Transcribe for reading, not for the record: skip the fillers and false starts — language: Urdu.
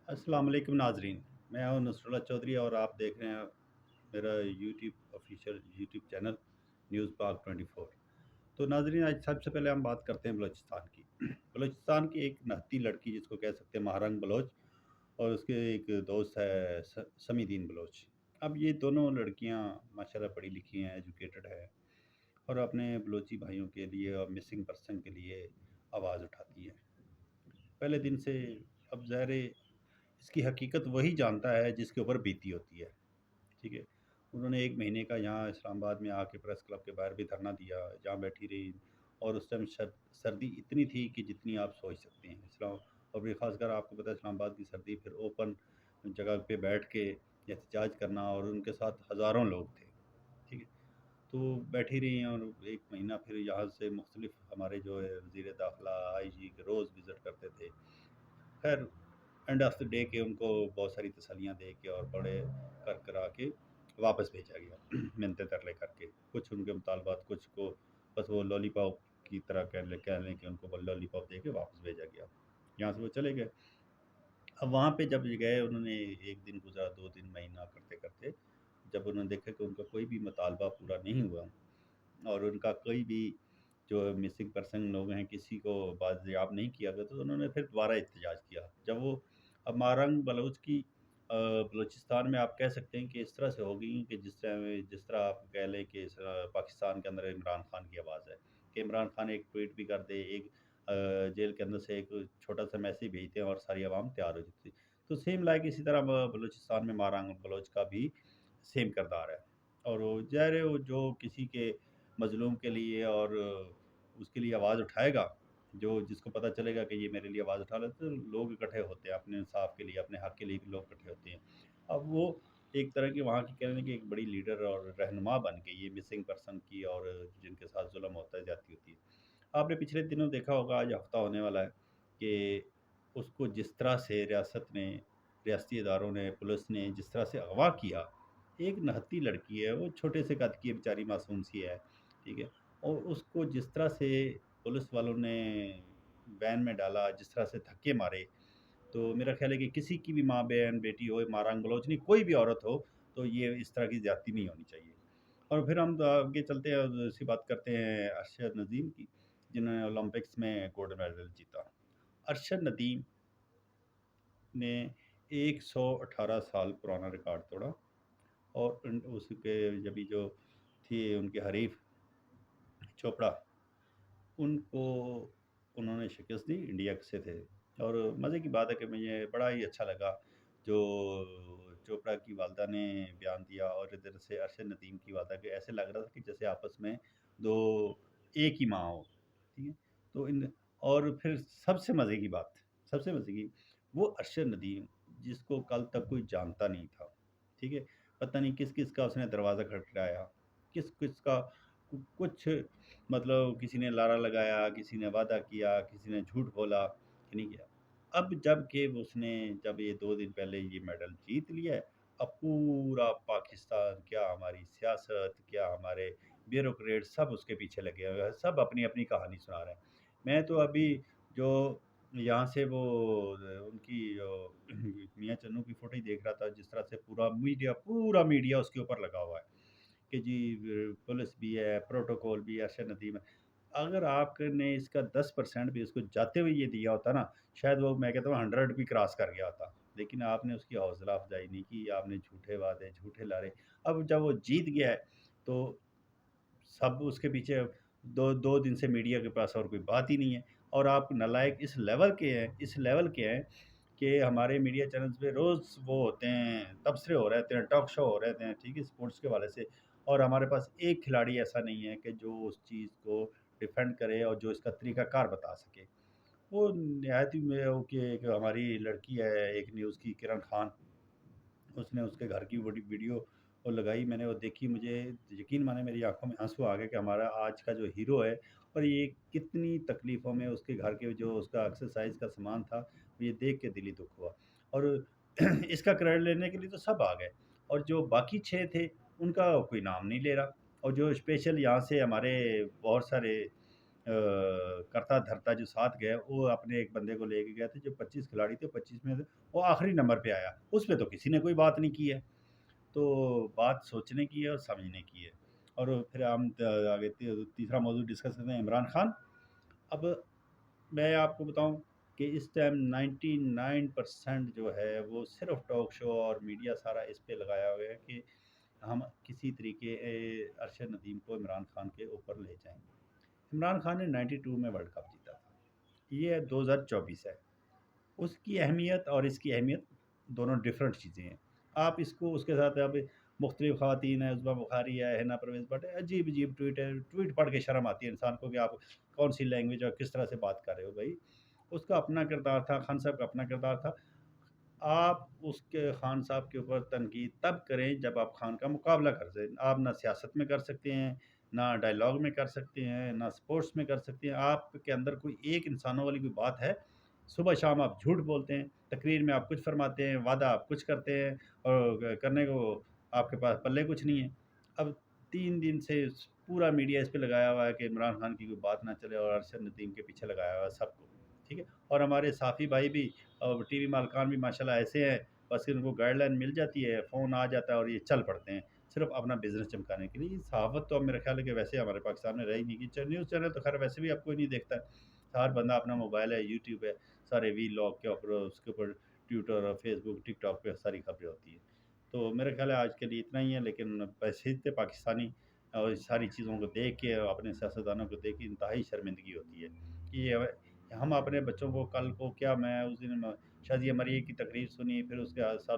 السلام علیکم ناظرین، میں ہوں نصر اللہ چودھری اور آپ دیکھ رہے ہیں میرا YouTube official YouTube channel news پاک 24۔ تو ناظرین، آج سب سے پہلے ہم بات کرتے ہیں بلوچستان کی۔ بلوچستان کی ایک نہتی لڑکی جس کو کہہ سکتے ہیں مہرنگ بلوچ، اور اس کے ایک دوست ہے سمی دین بلوچ۔ اب یہ دونوں لڑکیاں ماشاءاللہ پڑھی لکھی ہیں، ایجوکیٹڈ ہیں، اور اپنے بلوچی بھائیوں کے لیے اور مسنگ پرسن کے لیے آواز اٹھاتی ہیں پہلے دن سے۔ اب ظاہر ہے اس کی حقیقت وہی جانتا ہے جس کے اوپر بیتی ہوتی ہے، ٹھیک ہے۔ انہوں نے 1 مہینے کا یہاں اسلام آباد میں آ کے پریس کلب کے باہر بھی دھرنا دیا، جہاں بیٹھی رہی، اور اس ٹائم سردی اتنی تھی کہ جتنی آپ سوچ سکتے ہیں اسلام، اور بھی خاص کر آپ کو پتہ ہے اسلام آباد کی سردی، پھر اوپن جگہ پہ بیٹھ کے احتجاج کرنا، اور ان کے ساتھ ہزاروں لوگ تھے، ٹھیک ہے۔ تو بیٹھی رہی ہیں، اور 1 مہینہ پھر یہاں سے مختلف ہمارے جو ہے وزیر داخلہ آئی جی کے روز وزٹ کرتے تھے۔ خیر، اینڈ آف دا ڈے کہ ان کو بہت ساری تسلیاں دے کے اور بڑے کرا کے واپس بھیجا گیا منتیں ترلے کر کے، کچھ ان کے مطالبات، کچھ کو بس وہ لالی پاپ کی طرح کہہ لیں کہ ان کو لالی پاپ دے کے واپس بھیجا گیا، یہاں سے وہ چلے گئے۔ اب وہاں پہ جب گئے، انہوں نے 1 دن گزرا، 2 دن، مہینہ کرتے کرتے جب انہوں نے دیکھا کہ ان کا کوئی بھی مطالبہ پورا نہیں ہوا، اور ان کا کوئی بھی جو مسنگ پرسن لوگ ہیں کسی کو بازیاب نہیں کیا گیا، تو انہوں نے پھر دوبارہ احتجاج کیا۔ جب وہ اب مارنگ بلوچ کی بلوچستان میں آپ کہہ سکتے ہیں کہ اس طرح سے ہو گئی کہ جس طرح آپ کہہ لیں کہ پاکستان کے اندر عمران خان کی آواز ہے، کہ عمران خان ایک ٹویٹ بھی کر دے، ایک جیل کے اندر سے ایک چھوٹا سا میسیج بھیجتے ہیں اور ساری عوام تیار ہو جاتی ہے۔ تو سیم لائک اسی طرح بلوچستان میں مارنگ بلوچ کا بھی سیم کردار ہے، اور وہ ظاہر ہے وہ جو کسی کے مظلوم کے لیے اور اس کے لیے آواز اٹھائے گا، جس کو پتہ چلے گا کہ یہ میرے لیے آواز اٹھا لیتے، تو لوگ اکٹھے ہوتے ہیں اپنے انصاف کے لیے، اپنے حق کے لیے لوگ اکٹھے ہوتے ہیں۔ اب وہ ایک طرح کی وہاں کی کہنے کہ ایک بڑی لیڈر اور رہنما بن گئی یہ مسنگ پرسن کی، اور جن کے ساتھ ظلم ہوتا ہے، زیادتی ہوتی ہے۔ آپ نے پچھلے دنوں دیکھا ہوگا، آج ہفتہ ہونے والا ہے، کہ اس کو جس طرح سے ریاست نے، ریاستی اداروں نے، پولیس نے جس طرح سے اغوا کیا، ایک نہتی لڑکی ہے، وہ چھوٹے سے قد کی بیچاری معصوم سی ہے، ٹھیک ہے، اور اس کو جس طرح سے پولیس والوں نے وین میں ڈالا، جس طرح سے دھکے مارے، تو میرا خیال ہے کہ کسی کی بھی ماں، بہن، بیٹی ہو، مارنگ بلوچ نہیں، کوئی بھی عورت ہو، تو یہ اس طرح کی زیادتی نہیں ہونی چاہیے۔ اور پھر ہم آگے چلتے ہیں اور اسی بات کرتے ہیں ارشد ندیم کی، جنہوں نے اولمپکس میں گولڈ میڈل جیتا۔ ارشد ندیم نے 118 سال پرانا ریکارڈ توڑا، اور اس کے جبھی جو تھی ان کے حریف چوپڑا، ان کو انہوں نے شکست دی، انڈیا سے تھے۔ اور مزے کی بات ہے کہ مجھے بڑا ہی اچھا لگا جو چوپڑا کی والدہ نے بیان دیا، اور ادھر سے ارشد ندیم کی والدہ، کہ ایسے لگ رہا تھا کہ جیسے آپس میں دو ایک ہی ماں ہو، ٹھیک ہے۔ تو اور پھر سب سے مزے کی بات، سب سے مزے کی، وہ ارشد ندیم جس کو کل تک کوئی جانتا نہیں تھا، ٹھیک ہے، پتہ نہیں کس کس کا اس نے دروازہ کھٹکھٹایا، کس کس کا کچھ، مطلب کسی نے لارا لگایا، کسی نے وعدہ کیا، کسی نے جھوٹ بولا کہ نہیں کیا۔ اب جب کہ اس نے جب یہ 2 دن پہلے یہ میڈل جیت لیا ہے، اب پورا پاکستان، کیا ہماری سیاست، کیا ہمارے بیوروکریٹ، سب اس کے پیچھے لگے ہوئے ہیں، سب اپنی اپنی کہانی سنا رہے ہیں۔ میں تو ابھی جو یہاں سے وہ ان کی میاں چنو کی فوٹو ہی دیکھ رہا تھا، جس طرح سے پورا میڈیا اس کے اوپر لگا ہوا ہے کہ جی پولیس بھی ہے، پروٹوکول بھی ہے، ارشد ندیم ہے۔ اگر آپ نے اس کا 10% بھی اس کو جاتے ہوئے یہ دیا ہوتا نا، شاید وہ، میں کہتا ہوں 100 بھی کراس کر گیا ہوتا، لیکن آپ نے اس کی حوصلہ افزائی نہیں کی، آپ نے جھوٹے وعدے، جھوٹے لارے۔ اب جب وہ جیت گیا ہے تو سب اس کے پیچھے، دو دن سے میڈیا کے پاس اور کوئی بات ہی نہیں ہے، اور آپ نالائق اس لیول کے ہیں، اس لیول کے ہیں کہ ہمارے میڈیا چینلز پہ روز وہ ہوتے ہیں، تبصرے ہو رہے ہیں، ٹاک شو ہو رہے ہیں، ٹھیک ہے، اسپورٹس کے حوالے سے، اور ہمارے پاس ایک کھلاڑی ایسا نہیں ہے کہ جو اس چیز کو ڈیفینڈ کرے اور جو اس کا طریقہ کار بتا سکے۔ وہ نہایت ہی کہ ایک ہماری لڑکی ہے ایک نیوز کی، کرن خان، اس نے اس کے گھر کی بڑی ویڈیو وہ لگائی، میں نے وہ دیکھی، مجھے یقین مانے میری آنکھوں میں آنسو آ گئے کہ ہمارا آج کا جو ہیرو ہے، اور یہ کتنی تکلیفوں میں اس کے گھر کے جو اس کا ایکسرسائز کا سامان تھا، یہ دیکھ کے دلی دکھ ہوا۔ اور اس کا کریڈٹ لینے کے لیے تو سب آ گئے، اور جو باقی 6 تھے ان کا کوئی نام نہیں لے رہا، اور جو اسپیشل یہاں سے ہمارے بہت سارے کرتا دھرتا جو ساتھ گیا وہ اپنے ایک بندے کو لے کے گئے تھے جو 25 کھلاڑی تھے، 25 میں سے وہ آخری نمبر پہ آیا، اس پہ تو کسی نے کوئی بات نہیں کی ہے۔ تو بات سوچنے کی ہے اور سمجھنے کی ہے۔ اور پھر ہم آگے تیسرا موضوع ڈسکس کرتے ہیں عمران خان۔ اب میں آپ کو بتاؤں کہ اس ٹائم 99% جو ہے وہ صرف ٹاک شو اور میڈیا سارا اس پہ لگایا ہوا ہے کہ ہم کسی طریقے ارشد ندیم کو عمران خان کے اوپر لے جائیں۔ عمران خان نے 92 میں ورلڈ کپ جیتا تھا، یہ 2024 ہے۔ اس کی اہمیت اور اس کی اہمیت دونوں ڈفرینٹ چیزیں ہیں۔ آپ اس کو اس کے ساتھ اب مختلف خواتین ہیں، عزبہ بخاری ہے، ہنا پرویز بٹ ہے، عجیب عجیب ٹویٹ پڑھ کے شرم آتی ہے انسان کو کہ آپ کون سی لینگویج اور کس طرح سے بات کر رہے ہو بھائی۔ اس کا اپنا کردار تھا، خان صاحب کا اپنا کردار تھا۔ آپ اس کے خان صاحب کے اوپر تنقید تب کریں جب آپ خان کا مقابلہ کر سکیں۔ آپ نہ سیاست میں کر سکتے ہیں، نہ ڈائلاگ میں کر سکتے ہیں، نہ سپورٹس میں کر سکتے ہیں۔ آپ کے اندر کوئی ایک انسانوں والی کوئی بات ہے، صبح شام آپ جھوٹ بولتے ہیں، تقریر میں آپ کچھ فرماتے ہیں، وعدہ آپ کچھ کرتے ہیں اور کرنے کو آپ کے پاس پلے کچھ نہیں ہے۔ اب 3 دن سے پورا میڈیا اس پہ لگایا ہوا ہے کہ عمران خان کی کوئی بات نہ چلے اور ارشد ندیم کے پیچھے لگایا ہوا ہے سب کو، ٹھیک ہے۔ اور ہمارے صافی بھائی بھی اور ٹی وی مالکان بھی ماشاءاللہ ایسے ہیں، بس ان کو گائیڈ لائن مل جاتی ہے، فون آ جاتا ہے اور یہ چل پڑتے ہیں صرف اپنا بزنس چمکانے کے لیے۔ صحافت تو اب میرا خیال ہے کہ ویسے ہمارے پاکستان میں رہی نہیں کہ نیوز چینل تو خیر ویسے بھی اب کوئی نہیں دیکھتا ہے، ہر بندہ اپنا موبائل ہے، یوٹیوب ہے، سارے وی لاگ کے اوپر، اس کے اوپر ٹویٹر اور فیس بک ٹک ٹاک پہ ساری خبریں ہوتی ہیں۔ تو میرا خیال ہے آج کے لیے اتنا ہی ہے، لیکن بحیثیت پاکستانی اور ساری چیزوں کو دیکھ کے اور اپنے سیاستدانوں کو دیکھ کے انتہائی شرمندگی ہوتی ہے کہ ہم اپنے بچوں کو کل کو کیا، میں اس دن شازیہ مریم کی تقریر سنی، پھر اس کے ساتھ